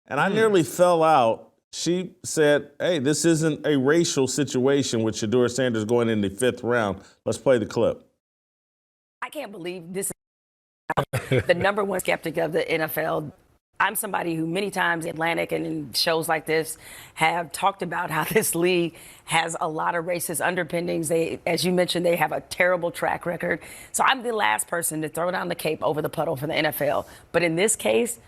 and I nearly fell out. She said, hey, this isn't a racial situation with Shedeur Sanders going in the 5th round. Let's play the clip. I can't believe this is the number one skeptic of the NFL. I'm somebody who many times Atlantic and in shows like this have talked about how this league has a lot of racist underpinnings. They, as you mentioned, they have a terrible track record. So I'm the last person to throw down the cape over the puddle for the NFL. But in this case,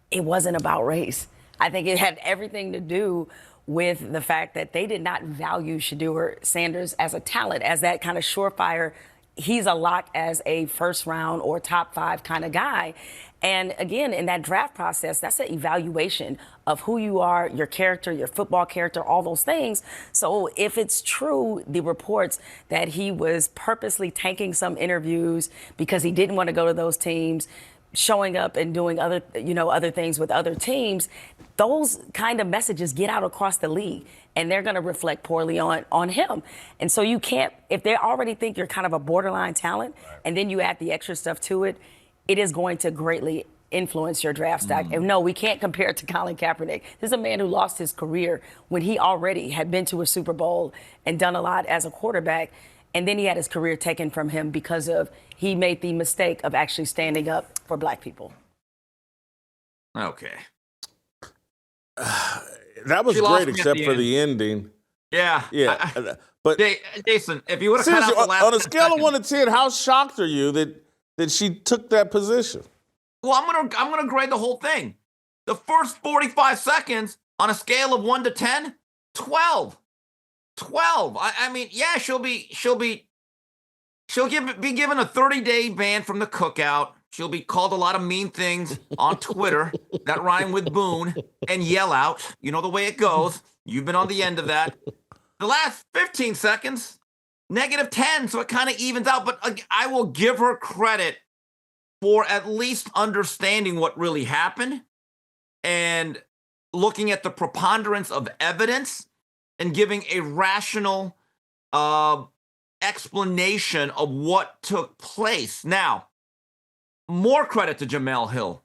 it wasn't about race. I think it had everything to do with the fact that they did not value Shedeur Sanders as a talent, as that kind of surefire. He's a lock as a first round or top 5 kind of guy. And again, in that draft process, that's an evaluation of who you are, your character, your football character, all those things. So if it's true, the reports that he was purposely tanking some interviews because he didn't want to go to those teams, showing up and doing other things with other teams, those kind of messages get out across the league, and they're going to reflect poorly on him. And so you can't, if they already think you're kind of a borderline talent, and then you add the extra stuff to it, it is going to greatly influence your draft stock. And no, we can't compare it to Colin Kaepernick. This is a man who lost his career when he already had been to a Super Bowl and done a lot as a quarterback. And then he had his career taken from him because of he made the mistake of actually standing up for black people. Okay. That was great, except for the ending. Yeah. Yeah. But Jason, if you would have cut out the last on a scale of 1 to 10, how shocked are you that she took that position? Well, I'm gonna grade the whole thing. The first 45 seconds on a scale of 1 to 10, 12. 12. I mean, yeah, she'll be given a 30-day ban from the cookout. She'll be called a lot of mean things on Twitter that rhyme with Boone and yell out. You know the way it goes. You've been on the end of that. The last 15 seconds, -10, so it kind of evens out. But I will give her credit for at least understanding what really happened and looking at the preponderance of evidence and giving a rational explanation of what took place. Now, more credit to Jemele Hill.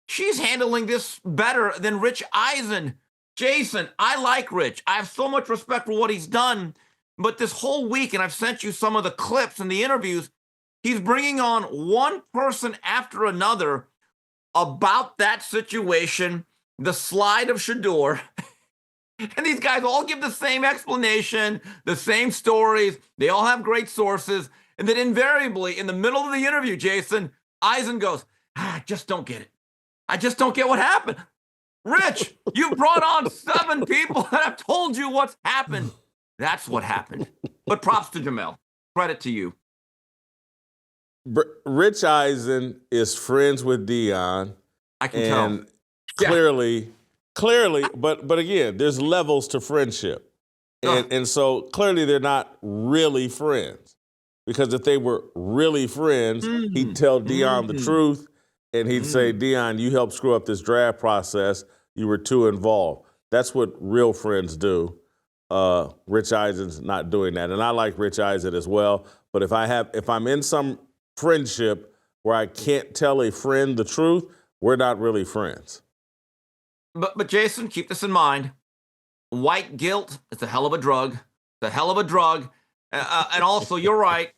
She's handling this better than Rich Eisen. Jason, I like Rich. I have so much respect for what he's done. But this whole week, and I've sent you some of the clips and the interviews, he's bringing on one person after another about that situation, the slide of Shedeur. And these guys all give the same explanation, the same stories. They all have great sources. And then invariably, in the middle of the interview, Jason, Eisen goes, I just don't get it. I just don't get what happened. Rich, you brought on 7 people that have told you what's happened. That's what happened. But props to Jemele. Credit to you. Rich Eisen is friends with Deion. I can tell. Clearly, but again, there's levels to friendship. And so clearly they're not really friends. Because if they were really friends, he'd tell Deion the truth, and he'd say, Deion, you helped screw up this draft process. You were too involved. That's what real friends do. Rich Eisen's not doing that. And I like Rich Eisen as well. But if I'm in some friendship where I can't tell a friend the truth, we're not really friends. But Jason, keep this in mind. White guilt is a hell of a drug. It's a hell of a drug. And also, you're right.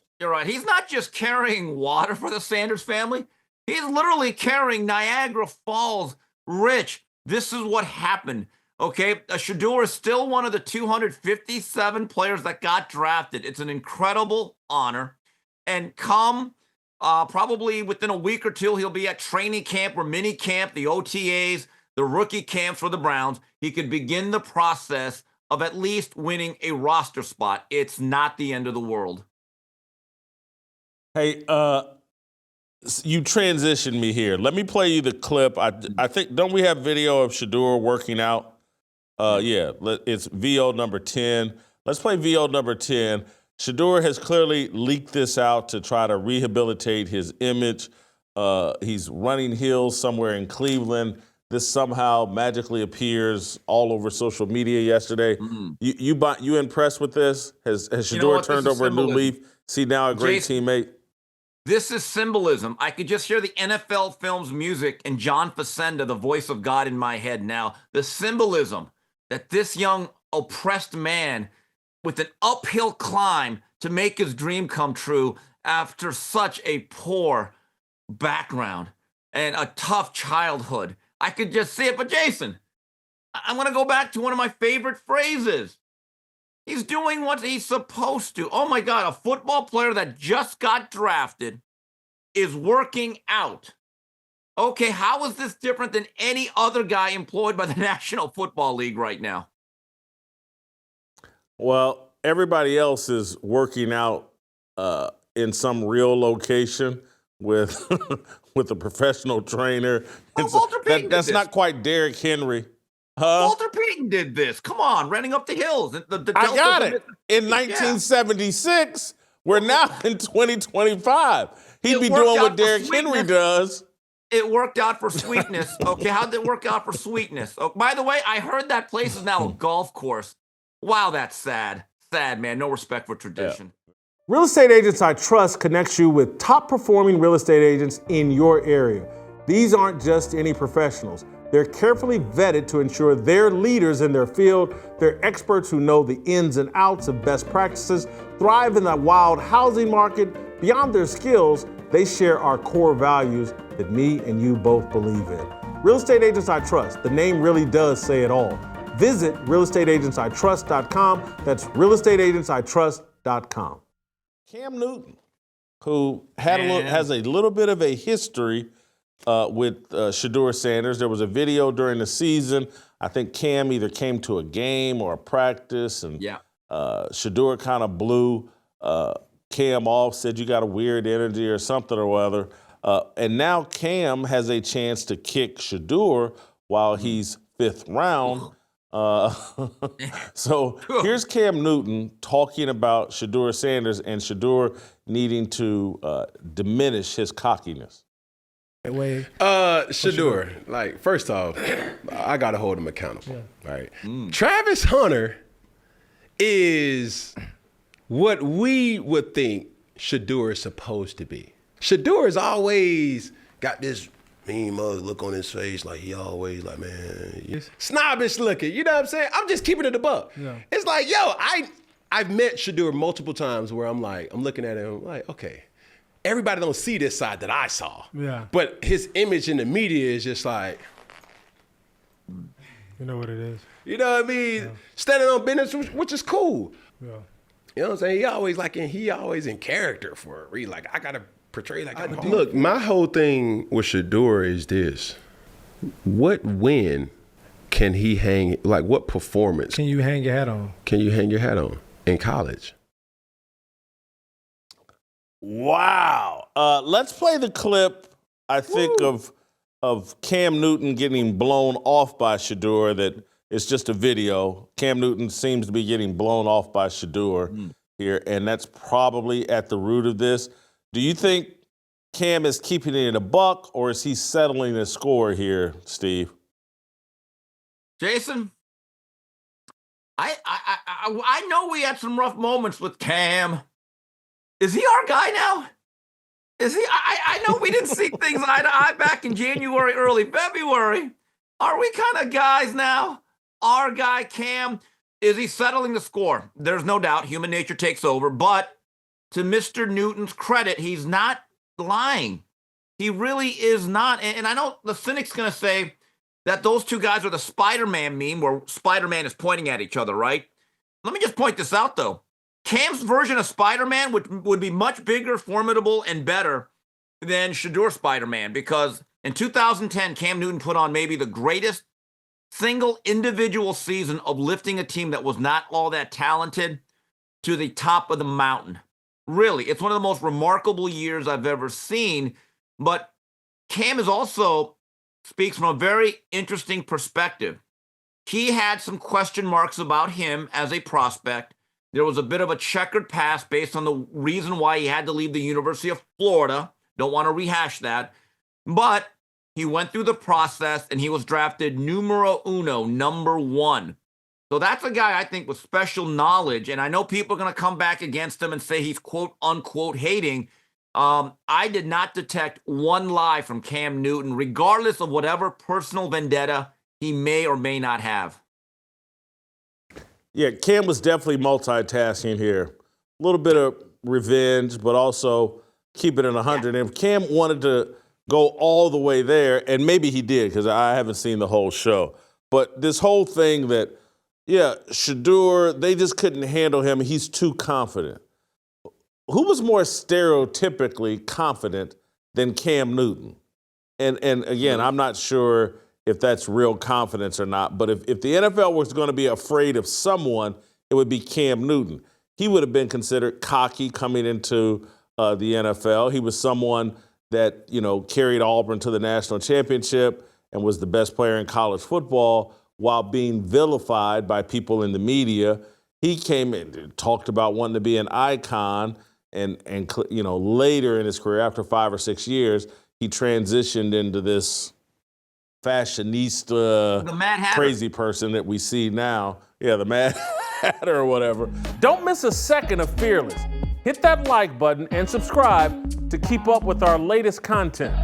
He's not just carrying water for the Sanders family. He's literally carrying Niagara Falls. Rich, this is what happened. Okay, Shedeur is still one of the 257 players that got drafted. It's an incredible honor. And come probably within a week or two, he'll be at training camp or mini camp, the OTAs, the rookie camps for the Browns. He could begin the process of at least winning a roster spot. It's not the end of the world. Hey, you transitioned me here. Let me play you the clip. I think, don't we have video of Shedeur working out? Yeah, it's VO number 10. Let's play VO number 10. Shedeur has clearly leaked this out to try to rehabilitate his image. He's running hills somewhere in Cleveland. This somehow magically appears all over social media yesterday. You impressed with this? Has Shedeur turned over a new leaf? See now a great teammate? This is symbolism. I could just hear the NFL Films music and John Facenda, the voice of God, in my head now. The symbolism that this young oppressed man with an uphill climb to make his dream come true after such a poor background and a tough childhood. I could just see it. But Jason, I'm going to go back to one of my favorite phrases. He's doing what he's supposed to. Oh my God, a football player that just got drafted is working out. Okay, how is this different than any other guy employed by the National Football League right now? Well, everybody else is working out in some real location with with a professional trainer. Oh, Walter Payton That's did this. not quite Derrick Henry. Walter Payton did this. Come on, running up the hills. The I got it. In 1976, we're now in 2025. He'd be doing what Derrick Henry does. It worked out for sweetness. Okay, how did it work out for sweetness? Oh, by the way, I heard that place is now a golf course. Wow, that's sad. Sad, man. No respect for tradition. Yeah. Real Estate Agents I Trust connects you with top-performing real estate agents in your area. These aren't just any professionals. They're carefully vetted to ensure they're leaders in their field. They're experts who know the ins and outs of best practices, thrive in the wild housing market. Beyond their skills, they share our core values that me and you both believe in. Real Estate Agents I Trust, the name really does say it all. Visit realestateagentsitrust.com. That's realestateagentsitrust.com. Cam Newton, who has a little bit of a history with Shedeur Sanders. There was a video during the season. I think Cam either came to a game or a practice, and Shedeur kind of blew Cam off, said you got a weird energy or something or other. And now Cam has a chance to kick Shedeur while he's fifth round. So here's Cam Newton talking about Shedeur Sanders and Shedeur needing to diminish his cockiness. Shedeur, like, first off, I got to hold him accountable, right? Travis Hunter is what we would think Shedeur is supposed to be. Shedeur has always got this mean mug look on his face, like he always like, man, snobbish looking. You know what I'm saying? I'm just keeping it a buck. Yeah. It's like, yo, I've met Shedeur multiple times where I'm looking at him like, okay, everybody don't see this side that I saw. Yeah. But his image in the media is just like, you know what it is. You know what I mean? Yeah. Standing on business, which is cool. Yeah. You know what I'm saying? He always in character for a reason. Like, I gotta portray like I'm home. Look, my whole thing with Shedeur is this. What win can he hang, like what performance can you hang your hat on? Can you hang your hat on in college? Wow. Let's play the clip, I think, of Cam Newton getting blown off by Shedeur. That it's just a video. Cam Newton seems to be getting blown off by Shedeur here, and that's probably at the root of this. Do you think Cam is keeping it in a buck, or is he settling the score here, Steve? Jason, I know we had some rough moments with Cam. Is he our guy now? Is he? I know we didn't see things eye to eye back in January, early February. Are we kind of guys now? Our guy, Cam, is he settling the score? There's no doubt human nature takes over, but to Mr. Newton's credit, he's not lying. He really is not. And I know the cynic's going to say that those two guys are the Spider-Man meme where Spider-Man is pointing at each other, right? Let me just point this out, though. Cam's version of Spider-Man would be much bigger, formidable, and better than Shedeur Spider-Man, because in 2010, Cam Newton put on maybe the greatest single individual season of lifting a team that was not all that talented to the top of the mountain. Really, it's one of the most remarkable years I've ever seen. But Cam is also speaks from a very interesting perspective. He had some question marks about him as a prospect. There was a bit of a checkered past based on the reason why he had to leave the University of Florida. Don't want to rehash that. But he went through the process and he was drafted numero uno, number one. So that's a guy I think with special knowledge. And I know people are going to come back against him and say he's quote unquote hating. I did not detect one lie from Cam Newton, regardless of whatever personal vendetta he may or may not have. Yeah, Cam was definitely multitasking here. A little bit of revenge, but also keep it in 100. And if Cam wanted to go all the way there, and maybe he did, because I haven't seen the whole show. But this whole thing that, Shedeur, they just couldn't handle him. He's too confident. Who was more stereotypically confident than Cam Newton? And again, I'm not sure if that's real confidence or not, but if the NFL was going to be afraid of someone, it would be Cam Newton. He would have been considered cocky coming into the NFL. He was someone that, carried Auburn to the national championship and was the best player in college football while being vilified by people in the media. He came and talked about wanting to be an icon, and later in his career, after 5 or 6 years, he transitioned into this fashionista, crazy person that we see now. Yeah, the Mad Hatter or whatever. Don't miss a second of Fearless. Hit that like button and subscribe to keep up with our latest content.